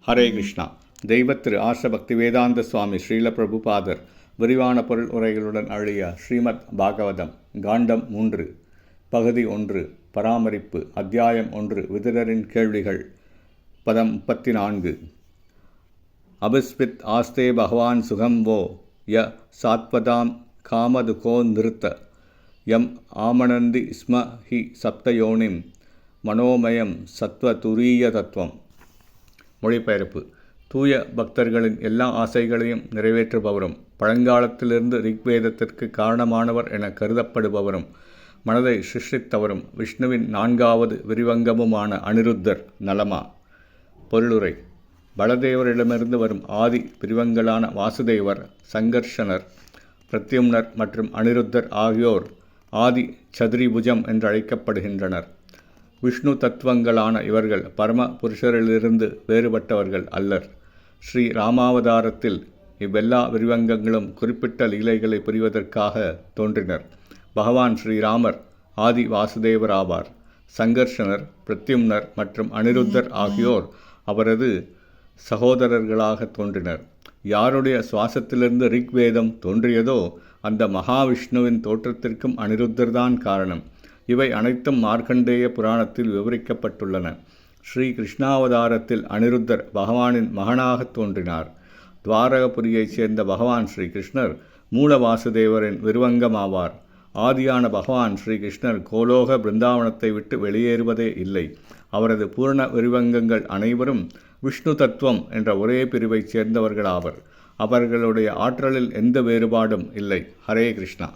ஹரே கிருஷ்ணா. தெய்வ திரு ஆச பக்தி வேதாந்த சுவாமி ஸ்ரீல பிரபுபாதர் விரிவான பொருள் உரைகளுடன் அழிய ஸ்ரீமத் பாகவதம் காண்டம் 3 பகுதி 1 பராமரிப்பு அத்தியாயம் 1 விதுரரின் கேள்விகள் பதம் 34. அபிஸ்பித் ஆஸ்தே பகவான் சுகம் வோ ய சாத்வதாம் காமதுகோ நிறுத்த யம் ஆமனந்தி ஸ்ம ஹி சப்தயோனிம் மனோமயம் சத்வ துரிய தத்துவம். மொழிபெயர்ப்பு. தூய பக்தர்களின் எல்லா ஆசைகளையும் நிறைவேற்றுபவரும் பழங்காலத்திலிருந்து ரிக்வேதத்திற்கு காரணமானவர் என கருதப்படுபவரும் மனதை சிருஷ்டித்தவரும் விஷ்ணுவின் 4வது விரிவங்கமுமான அனிருத்தர் நலமா. பொருளுரை. பலதேவரிடமிருந்து வரும் ஆதி விரிவங்களான வாசுதேவர், சங்கர்ஷனர், பிரத்யும்னர் மற்றும் அனிருத்தர் ஆகியோர் ஆதி சதுரிபுஜம் என்றழைக்கப்படுகின்றனர். விஷ்ணு தத்துவங்களான இவர்கள் பரம புருஷரிலிருந்து வேறுபட்டவர்கள் அல்லர். ஸ்ரீ ராமாவதாரத்தில் இவ்வெல்லா விரிவங்கங்களும் குறிப்பிட்ட லீலைகளை புரிவதற்காக தோன்றினர். பகவான் ஸ்ரீராமர் ஆதி வாசுதேவர் ஆவார். சங்கர்ஷனர், பிரத்யும்னர் மற்றும் அனிருத்தர் ஆகியோர் அவரது சகோதரர்களாக தோன்றினர். யாருடைய சுவாசத்திலிருந்து ரிக்வேதம் தோன்றியதோ அந்த மகாவிஷ்ணுவின் தோற்றத்திற்கும் அனிருத்தர்தான் காரணம். இவை அனைத்தும் மார்க்கண்டேய புராணத்தில் விவரிக்கப்பட்டுள்ளன. ஸ்ரீ கிருஷ்ணாவதாரத்தில் அனிருத்தர் பகவானின் மகனாக தோன்றினார். துவாரகபுரியைச் சேர்ந்த பகவான் ஸ்ரீ கிருஷ்ணர் மூல வாசுதேவரின் விருவங்கமாவார். ஆதியான பகவான் ஸ்ரீ கிருஷ்ணர் கோலோக பிருந்தாவனத்தை விட்டு வெளியேறுவதே இல்லை. அவரது பூர்ண விரிவங்கங்கள் அனைவரும் விஷ்ணு தத்துவம் என்ற ஒரே பிரிவைச் சேர்ந்தவர்களாவர். அவர்களுடைய ஆற்றலில் எந்த வேறுபாடும் இல்லை. ஹரே கிருஷ்ணா.